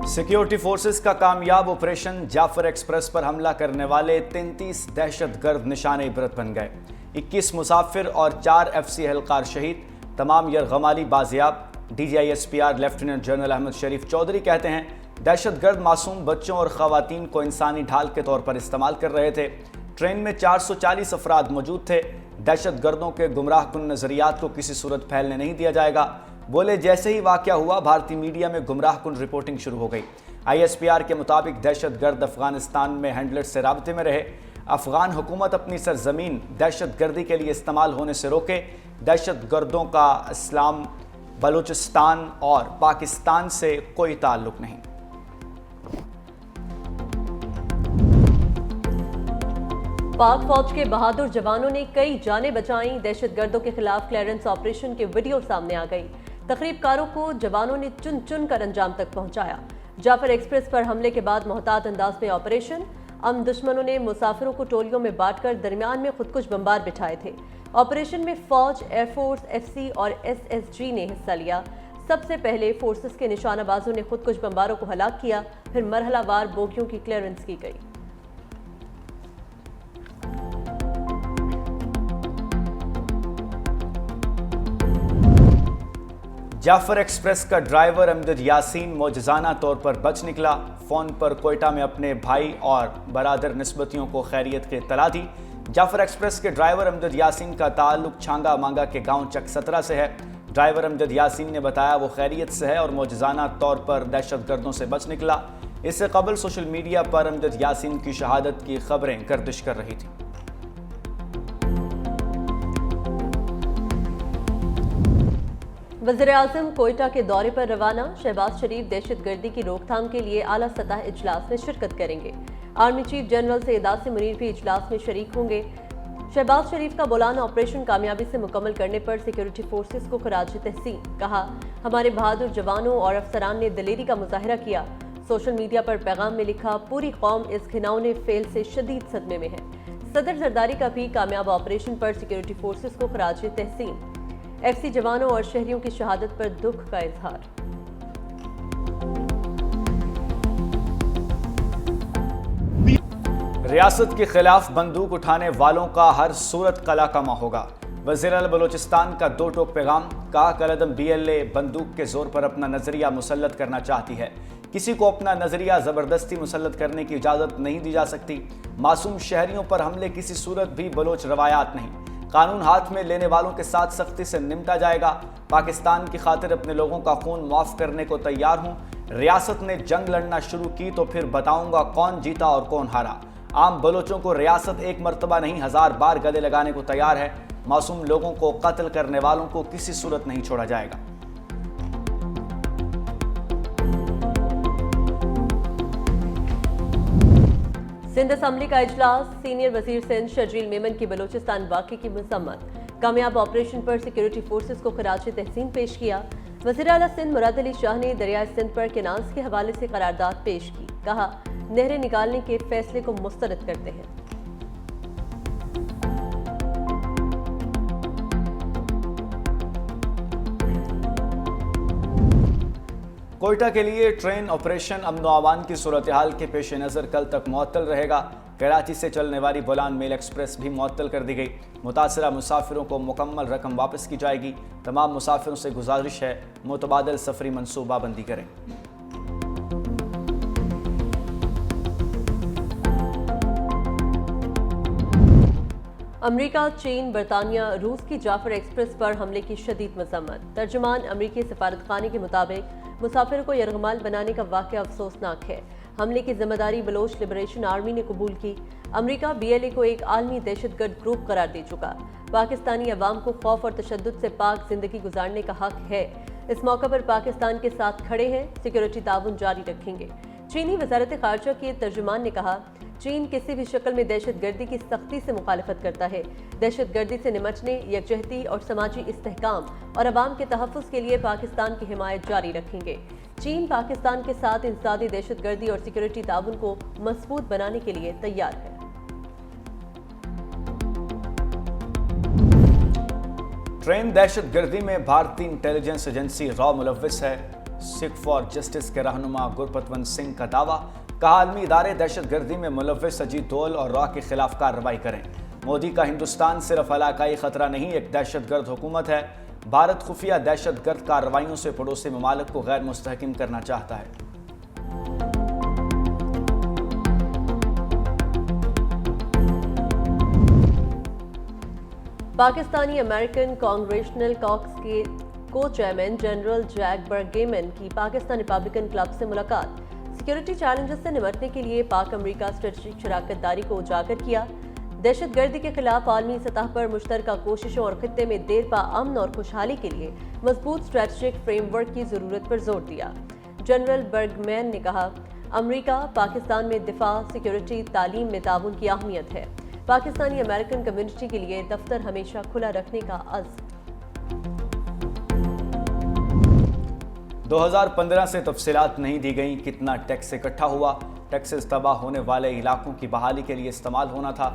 Security forces का कामयाब operation Jafar express पर हमला करने वाले 33 दहशतगर्द निशाने इबरत बन गए। 21 मुसाफिर और 4 FC एहलकार शहीद, तमाम यरगमाली बाजियाब। DGISPR लेफ्टिनेंट जनरल अहमद शरीफ चौधरी कहते हैं, दहशतगर्द मासूम बच्चों और खवातीन को इंसानी ढाल के तौर पर इस्तेमाल कर रहे थे। ट्रेन में 440 अफराद मौजूद थे। दहशतगर्दों के गुमराहकुन नजरियात को किसी सूरत फैलने नहीं दिया जाएगा। बोले, जैसे ही वाक़या हुआ भारतीय मीडिया में गुमराहकुन रिपोर्टिंग शुरू हो गई। ISPR के मुताबिक दहशतगर्द अफगानिस्तान में हैंडलर से राब्ते में रहे। अफगान हुकूमत अपनी सरजमीन दहशतगर्दी के लिए इस्तेमाल होने से रोके। दहशतगर्दों का इस्लाम, बलूचिस्तान और पाकिस्तान से कोई ताल्लुक नहीं। पाक फौज के बहादुर जवानों ने कई जानें बचाईं। दहशतगर्दों के खिलाफ क्लियरेंस ऑपरेशन के वीडियो सामने आ गई। तकरीबकारों को जवानों ने चुन चुन कर अंजाम तक पहुंचाया। जाफर एक्सप्रेस पर हमले के बाद मोहतात अंदाज में ऑपरेशन। दुश्मनों ने मुसाफिरों को टोलियों में बांटकर दरमियान में खुदकुश बम्बार बिठाए थे। ऑपरेशन में फौज, एयरफोर्स, FC और SSG ने हिस्सा लिया। सबसे पहले फोर्सेस के निशानाबाजों ने खुदकुश बम्बारों को हलाक किया, फिर मरहलावार बोगियों की क्लियरेंस की गई। जाफर एक्सप्रेस का ड्राइवर अमजद यासीन मौजज़ाना तौर पर बच निकला। फ़ोन पर कोयटा में अपने भाई और बरादर निस्बतियों को खैरियत की इत्तला दी। जाफर एक्सप्रेस के ड्राइवर अमजद यासीन का ताल्लुक छांगा मांगा के गांव चक17 से है। ड्राइवर अमजद यासीन ने बताया वो खैरियत से है और मौजज़ाना तौर पर दहशतगर्दों से बच निकला। इससे कबल सोशल मीडिया पर अमजद यासीन की शहादत की खबरें गर्दिश कर रही थी। वज़ीर-ए-आज़म कोयटा के दौरे पर रवाना। शहबाज शरीफ दहशतगर्दी की रोकथाम के लिए आला सतह इजलास में शिरकत करेंगे। Army chief general Syed Asim Munir भी इजलास में शरीक होंगे। शहबाज शरीफ का बोलाना ऑपरेशन कामयाबी से मुकम्मल करने पर सिक्योरिटी फोर्सेस को खराज तहसीन। कहा, हमारे बहादुर जवानों और अफसरान ने दलेरी का मुजाहरा किया। सोशल मीडिया पर पैगाम में लिखा, पूरी कौम इस घिनौने फेल से शदीद सदमे में है। सदर जरदारी का भी कामयाब ऑपरेशन पर सिक्योरिटी फोर्सेस को खराज तहसीन। FC जवानों और शहरियों की शहादत पर दुख का इजहार। रियासत के खिलाफ बंदूक उठाने वालों का हर सूरत कला कमा होगा। वज़ीर आला बलूचिस्तान का दो टोक पैगाम। कहा, कलअदम BLA बंदूक के जोर पर अपना नजरिया मुसल्लत करना चाहती है। किसी को अपना नजरिया जबरदस्ती मुसल्लत करने की इजाजत नहीं दी जा सकती। मासूम शहरियों पर हमले किसी सूरत भी बलोच रवायात नहीं। कानून हाथ में लेने वालों के साथ सख्ती से निपटा जाएगा। पाकिस्तान की खातिर अपने लोगों का खून माफ करने को तैयार हूँ। रियासत ने जंग लड़ना शुरू की तो फिर बताऊंगा कौन जीता और कौन हारा। आम बलोचों को रियासत एक मर्तबा नहीं 1000 बार गले लगाने को तैयार है। मासूम लोगों को कत्ल करने वालों को किसी सूरत नहीं छोड़ा जाएगा। सिंध असम्बली का इजलास। सीनियर वजीर सिंध शर्जील मेमन की बलूचिस्तान वाक़े की मज़म्मत। कामयाब ऑपरेशन पर सिक्योरिटी फोर्सेस को खराज तहसीन पेश किया। वज़ीर आला सिंध मुराद अली शाह ने दरियाए सिंध पर कैनाल्स के हवाले से करारदाद पेश की। कहा, नहरें निकालने के फैसले को मुस्तरद करते हैं। कोयटा के लिए ट्रेन ऑपरेशन अमन अमान की सूरत हाल के पेश नज़र कल तक मुअत्तल रहेगा। कराची से चलने वाली बोलान मेल एक्सप्रेस भी मुअत्तल कर दी गई। मुतासरा मुसाफिरों को मुकम्मल रकम वापस की जाएगी। तमाम मुसाफिरों से गुजारिश है मुतबादल सफरी मनसूबा बंदी करें। अमेरिका, चीन, बरतानिया, रूस की जाफर एक्सप्रेस पर हमले की शदीद मज़म्मत। तर्जुमान अमेरिकी सफारतखाने के मुताबिक मुसाफिर को यरगमाल बनाने का वाक़या अफसोसनाक है। हमले की जिम्मेदारी बलोच लिबरेशन आर्मी ने कबूल की। अमेरिका BLA को एक आलमी दहशतगर्द ग्रुप करार दे चुका। पाकिस्तानी अवाम को खौफ और तशद्दुद से पाक जिंदगी गुजारने का हक है। इस मौके पर पाकिस्तान के साथ खड़े हैं, सिक्योरिटी ताउन जारी रखेंगे। चीनी वज़ारत ख़ारजा के तर्जुमान ने कहा, चीन किसी भी शक्ल में दहशतगर्दी की सख्ती से मुखालफत करता है। दहशतगर्दी से निमटने, यकजहती और समाजी इस्तेहकाम और अवाम के तहफ़्फ़ुज़ के लिए पाकिस्तान की हिमायत जारी रखेंगे। चीन पाकिस्तान के साथ इंसदादी दहशतगर्दी और सिक्योरिटी ताउन को मजबूत बनाने के लिए तैयार है। ट्रेन दहशतगर्दी में भारतीय इंटेलिजेंस एजेंसी रॉ मुलव्विस है। सिख फॉर जस्टिस के रहनुमा गुरपतवंत सिंह का दावा, कहा आलमी इदारे दहशत गर्दी में मुलव्विस अजीत डोल और रॉ के खिलाफ कार्रवाई करें। मोदी का हिंदुस्तान सिर्फ इलाकाई खतरा नहीं, एक दहशतगर्द हुकूमत है। भारत खुफिया दहशतगर्द कार्रवाइयों से पड़ोसी ममालिक को गैर मुस्तहकम करना चाहता है। पाकिस्तानी अमेरिकन कांग्रेशनल कॉक्स के को चेयरमैन जनरल जैक बर्गेमन की पाकिस्तान रिपब्लिकन क्लब से मुलाकात, सिक्योरिटी चैलेंजेस से निपटने के लिए पाक अमेरिका स्ट्रेटेजिक शराकत दारी को उजागर किया, दहशतगर्दी के खिलाफ आलमी सतह पर मुश्तरका कोशिशों और खित्ते में देरपा अमन और खुशहाली के लिए मजबूत स्ट्रेटेजिक फ्रेमवर्क की जरूरत पर जोर दिया। जनरल बर्गमैन ने कहा, अमेरिका पाकिस्तान में दिफा, सिक्योरिटी, तालीम में ताउन की अहमियत है। पाकिस्तानी अमेरिकन कम्युनिटी के लिए दफ्तर हमेशा खुला रखने का अज़्म। 2015 से तफसीलात नहीं दी गई, कितना टैक्स इकट्ठा हुआ, टैक्सेस तबाह होने वाले इलाकों की बहाली के लिए इस्तेमाल होना था।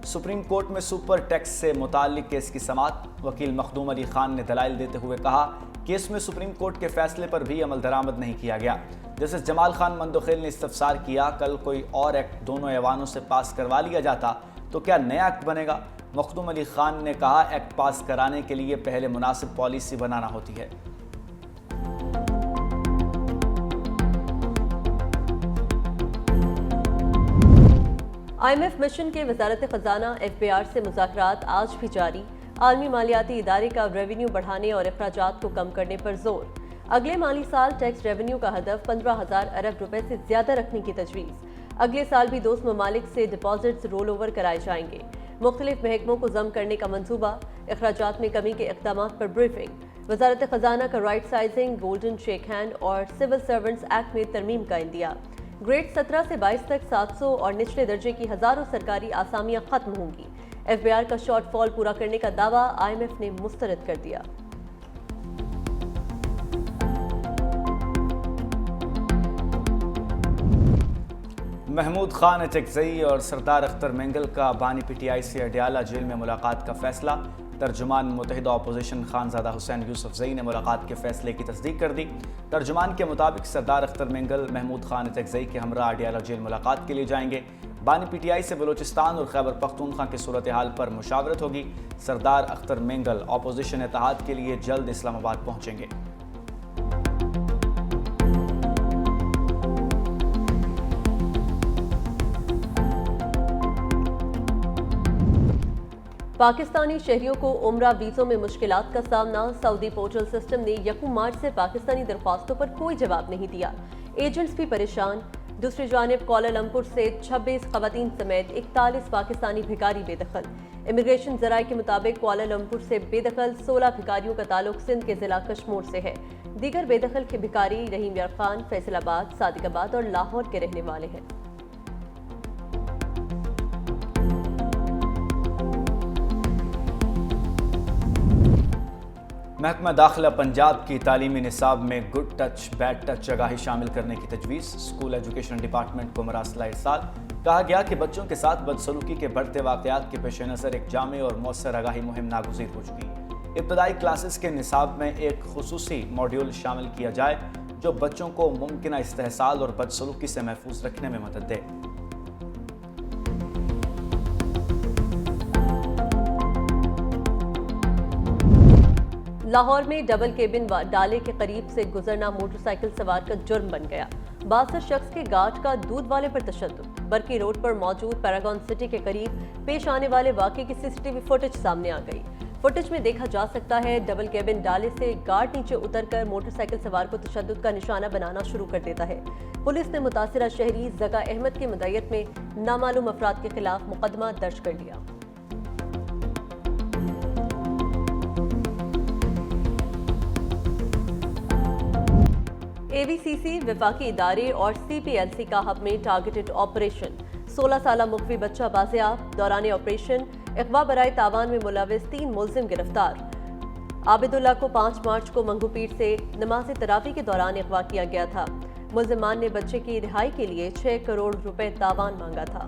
सुप्रीम कोर्ट में सुपर टैक्स से मुताल्लिक केस की समाअत, वकील मखदूम अली खान ने दलाइल देते हुए कहा, केस में सुप्रीम कोर्ट के फैसले पर भी अमल दरामद नहीं किया गया। जस्टिस जमाल खान मंदोखेल ने इस्तफसार किया, कल कोई और एक्ट दोनों ऐवानों से पास करवा लिया जाता तो क्या नया एक्ट बनेगा। मखदूम अली खान ने कहा, एक्ट पास कराने के लिए पहले मुनासिब पॉलिसी बनाना होती है। IMF मिशन के वजारत खजाना FBR से मुज़ाकरात आज भी जारी, आलमी मालियाती इदारे का रेवेन्यू बढ़ाने और अखराजात को कम करने पर जोर। अगले माली साल टैक्स रेवेन्यू का हदफ 15,000 अरब रुपए से ज्यादा रखने की तजवीज़। अगले साल भी दोस्त ममालिक से डिपॉजिट्स रोल ओवर कराए जाएंगे। मुख्तलिफ महकमों को जम करने का मंसूबा, अखराजात में कमी के इक़दाम पर ब्रीफिंग। वजारत खजाना का right sizing, golden shake hand और सिविल सर्वेंट्स एक्ट में तरमीम का इंदिया। ग्रेड 17 से 22 तक 700 और निचले दर्जे की हज़ारों सरकारी आसामियां खत्म होंगी। FBR का शॉर्टफॉल पूरा करने का दावा IMF ने मुस्तरद कर दिया। महमूद खान अटकज़ई और सरदार अख्तर मेंगल का बानी PTI से अडयाला जेल में मुलाकात का फैसला। तर्जुमान मुत्तहिदा अपोजिशन खानजादा हुसैन यूसुफजई ने मुलाकात के फैसले की तस्दीक कर दी। तर्जुमान के मुताबिक सरदार अख्तर मेंगल महमूद खान अटकज़ई के हमरा अडयाला जेल मुलाकात के लिए जाएंगे। बानी PTI से बलूचिस्तान और खैबर पख्तूनख्वा की सूरत हाल पर मुशावरत होगी। सरदार अख्तर मेंगल अपोजिशन इत्तेहाद के लिए जल्द इस्लामाबाद पहुँचेंगे। पाकिस्तानी शहरियों को उम्रा वीज़ों में मुश्किलात का सामना, सऊदी पोर्टल सिस्टम ने 1 मार्च से पाकिस्तानी दरख्वास्तों पर कोई जवाब नहीं दिया। एजेंट्स भी परेशान। दूसरी जानिब कोलालमपुर से 26 खवातीन समेत 41 पाकिस्तानी भिखारी बेदखल। इमिग्रेशन ज़राए के मुताबिक कोलालमपुर से बेदखल 16 भिखारियों का ताल्लुक सिंध के जिला कश्मोर से है। दीगर बेदखल के भिखारी रहीम यार खान, फैसलाबाद, सादिकाबाद और लाहौर के रहने वाले हैं। महकमा दाखिला पंजाब की तालीमी निसाब में गुड टच, बैड टच आगाही शामिल करने की तजवीज़। स्कूल एजुकेशन डिपार्टमेंट को मरासला इरसाल। कहा गया कि बच्चों के साथ बदसलूकी के बढ़ते वाक़यात के पेश नज़र एक जामे और मौसर आगाही मुहिम नागुज़ीर हो चुकी। इब्तदाई क्लासेस के निसाब में एक खुसूसी मॉड्यूल शामिल किया जाए जो बच्चों को मुमकिन इस्तेहसाल और बदसलूकी से महफूज रखने में मदद दे। लाहौर में डबल केबिन डाले के करीब से गुजरना मोटरसाइकिल सवार का जुर्म बन गया। 62 शख्स के गार्ड का दूध वाले पर तशद्दुद। बरकी रोड पर मौजूद पैरागॉन सिटी के करीब पेश आने वाले वाक़े की CCTV फुटेज सामने आ गई। फुटेज में देखा जा सकता है डबल केबिन डाले से गार्ड नीचे उतरकर मोटरसाइकिल सवार को तशद्दुद का निशाना बनाना शुरू कर देता है। पुलिस ने मुतासिरा शहरी जगा अहमद की मदयत में नामालूम अफराद के खिलाफ मुकदमा दर्ज कर लिया। AVCC, वफाकी इदारे और CPLC का हब में टारगेटेड ऑपरेशन। 16 साला मुख्वी बच्चा बाज़ेयाब। दौरान ऑपरेशन अगवा बराए तावान में मुलविस 3 मुलजिम गिरफ्तार। आबिदुल्ला को 5 मार्च को मंगूपीर से नमाज तरावी के दौरान अगवा किया गया था। मुलजिमान ने बच्चे की रिहाई के लिए 6 करोड़ रुपए तावान मांगा था।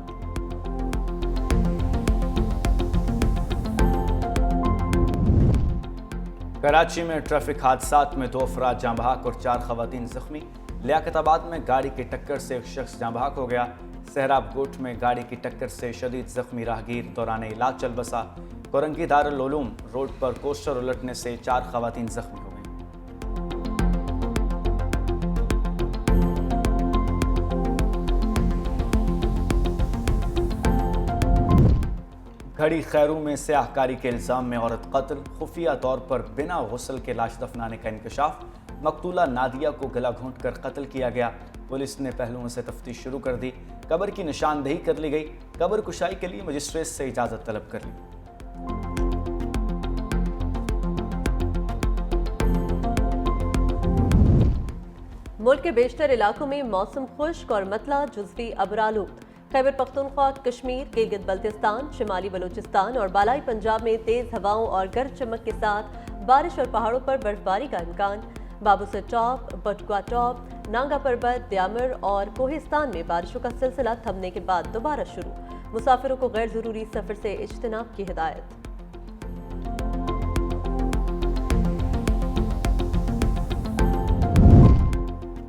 کراچی میں ٹریفک حادثات میں 2 افراد جاں بحق اور 4 خواتین زخمی۔ لیاقت آباد میں گاڑی کی ٹکر سے ایک شخص جاں بحق ہو گیا۔ سہراب گوٹ میں گاڑی کی ٹکر سے شدید زخمی راہگیر دوران علاج چل بسا۔ کورنگی دارالعلوم روڈ پر کوسٹر الٹنے سے 4 خواتین زخمی ہو گئیں۔ گھڑی خیروں میں سیاہ کاری کے الزام میں عورت قتل، خفیہ طور پر بنا غسل کے لاش دفنانے کا انکشاف۔ مقتولہ نادیہ کو گلا گھونٹ کر قتل کیا گیا۔ پولیس نے پہلوؤں سے تفتیش شروع کر دی۔ قبر کی نشاندہی کر لی گئی۔ قبر کشائی کے لیے مجسٹریٹ سے اجازت طلب کر لی۔ ملک کے بیشتر علاقوں میں موسم خشک اور مطلع جزوی ابرآلود۔ خیبر پختونخوا، کشمیر، گلگت بلتستان، شمالی بلوچستان اور بالائی پنجاب میں تیز ہواؤں اور گرج چمک کے ساتھ بارش اور پہاڑوں پر برفباری کا امکان۔ بابوسر ٹاپ، بٹگوا ٹاپ، نانگا پربت، دیامر اور کوہستان میں بارشوں کا سلسلہ تھمنے کے بعد دوبارہ شروع۔ مسافروں کو غیر ضروری سفر سے اجتناب کی ہدایت۔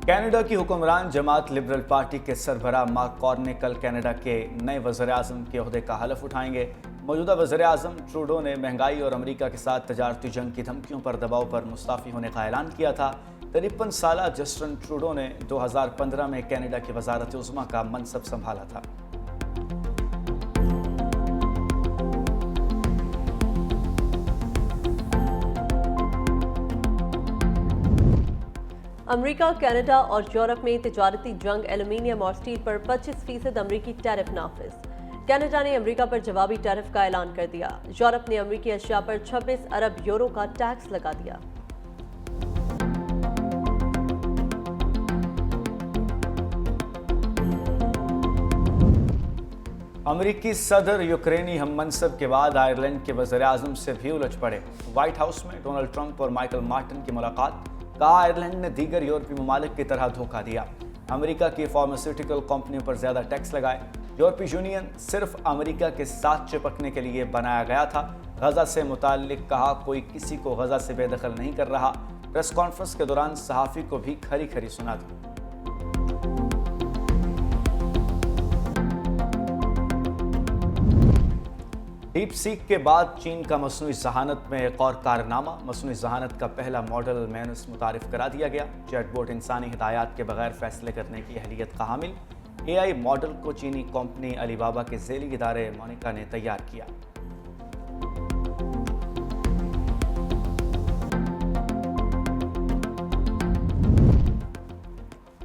کینیڈا کی حکمران جماعت لبرل پارٹی کے سربراہ مارک کارنی کل کینیڈا کے نئے وزیر اعظم کے عہدے کا حلف اٹھائیں گے۔ موجودہ وزیر اعظم ٹروڈو نے مہنگائی اور امریکہ کے ساتھ تجارتی جنگ کی دھمکیوں پر دباؤ پر مستعفی ہونے کا اعلان کیا تھا۔ 53 سالہ جسٹن ٹروڈو نے 2015 میں کینیڈا کی وزارت عظمیٰ کا منصب سنبھالا تھا۔ امریکہ، کینیڈا اور یورپ میں تجارتی جنگ، ایلومینیم اور سٹیل پر 25% امریکی ٹیرف نافذ۔ کینیڈا نے امریکہ پر جوابی ٹیرف کا اعلان کر دیا۔ یورپ نے امریکی اشیاء پر 26 ارب یورو کا ٹیکس لگا دیا۔ امریکی صدر یوکرینی ہم منصب کے بعد آئرلینڈ کے وزیر اعظم سے بھی الجھ پڑے۔ وائٹ ہاؤس میں ڈونلڈ ٹرمپ اور مائیکل مارٹن کی ملاقات۔ کہا آئرلینڈ نے دیگر یورپی ممالک کی طرح دھوکہ دیا۔ امریکہ کی فارماسیوٹیکل کمپنیوں پر زیادہ ٹیکس لگائے۔ یورپی یونین صرف امریکہ کے ساتھ چپکنے کے لیے بنایا گیا تھا۔ غزہ سے متعلق کہا کوئی کسی کو غزہ سے بے دخل نہیں کر رہا۔ پریس کانفرنس کے دوران صحافی کو بھی کھری کھری سنا دی۔ ڈیپ سیک کے بعد چین کا مصنوعی ذہانت میں ایک اور کارنامہ۔ مصنوعی ذہانت کا پہلا ماڈل مینوس متعارف کرا دیا گیا۔ چیٹ بوٹ انسانی ہدایات کے بغیر فیصلے کرنے کی اہلیت کا حامل۔ اے آئی ماڈل کو چینی کمپنی علی بابا کے ذیلی ادارے مونیکا نے تیار کیا۔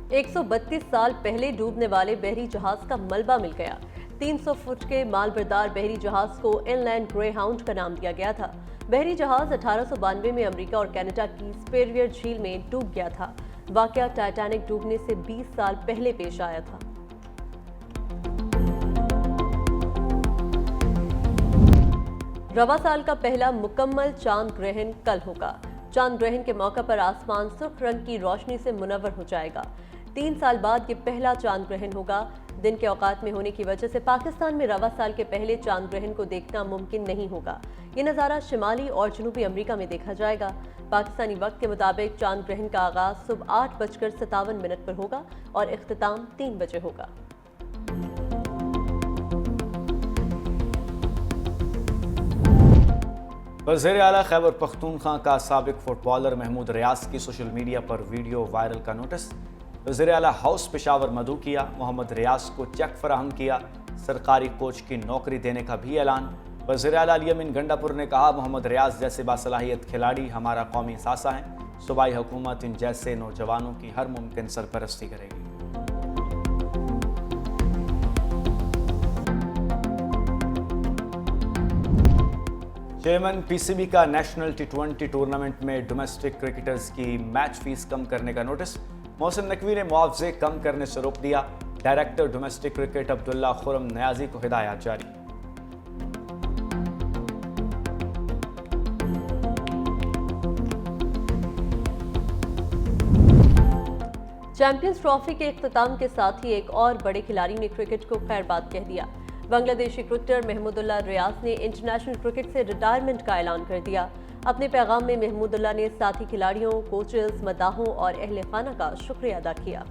ایک 132 سال پہلے ڈوبنے والے بحری جہاز کا ملبہ مل گیا۔ 300 فٹ کے مال بردار بحری جہاز کو ان لینڈ گرے ہاؤنڈ کا نام دیا گیا تھا۔ بحری جہاز 1892 میں امریکہ اور کینیڈا کی سپیریئر جھیل میں ڈوب گیا تھا۔ واقعہ ٹائٹینک ڈوبنے سے 20 سال پہلے پیش آیا تھا۔ رواں سال کا پہلا مکمل چاند گرہن کل ہوگا۔ چاند گرہن کے موقع پر آسمان سرخ رنگ کی روشنی سے منور ہو جائے گا۔ 3 سال بعد یہ پہلا چاند گرہن ہوگا۔ دن کے اوقات میں ہونے کی وجہ سے پاکستان میں رواں سال کے پہلے چاند گرہن کو دیکھنا ممکن نہیں ہوگا۔ یہ نظارہ شمالی اور جنوبی امریکہ میں دیکھا جائے گا۔ پاکستانی وقت کے مطابق چاند گرہن کا آغاز صبح 8:57 پر ہوگا اور اختتام 3 بجے ہوگا۔ وزیر اعلیٰ خیبر پختونخوا کا سابق فٹ بالر محمود ریاض کی سوشل میڈیا پر ویڈیو وائرل کا نوٹس۔ وزیر اعلیٰ ہاؤس پشاور مدعو کیا۔ محمد ریاض کو چیک فراہم کیا۔ سرکاری کوچ کی نوکری دینے کا بھی اعلان۔ وزیر اعلیٰ علی امین گنڈا پور نے کہا محمد ریاض جیسے باصلاحیت کھلاڑی ہمارا قومی اثاثہ ہیں۔ صوبائی حکومت ان جیسے نوجوانوں کی ہر ممکن سرپرستی کرے گی۔ چیئرمین پی سی بی کا نیشنل T20 ٹورنامنٹ میں ڈومیسٹک کرکٹرز کی میچ فیس کم کرنے کا نوٹس۔ محسن نقوی نے معاوضے کم کرنے سے روک دیا۔ ڈائریکٹر ڈومیسٹک کرکٹ عبداللہ خرم نیازی کو ہدایات جاری۔ چیمپئنز ٹرافی کے اختتام کے ساتھ ہی ایک اور بڑے کھلاڑی نے کرکٹ کو خیر باد کہہ دیا۔ بنگلہ دیشی کرکٹر محمود اللہ ریاض نے انٹرنیشنل کرکٹ سے ریٹائرمنٹ کا اعلان کر دیا۔ اپنے پیغام میں محمود اللہ نے ساتھی کھلاڑیوں، کوچز، مداحوں اور اہل خانہ کا شکریہ ادا کیا۔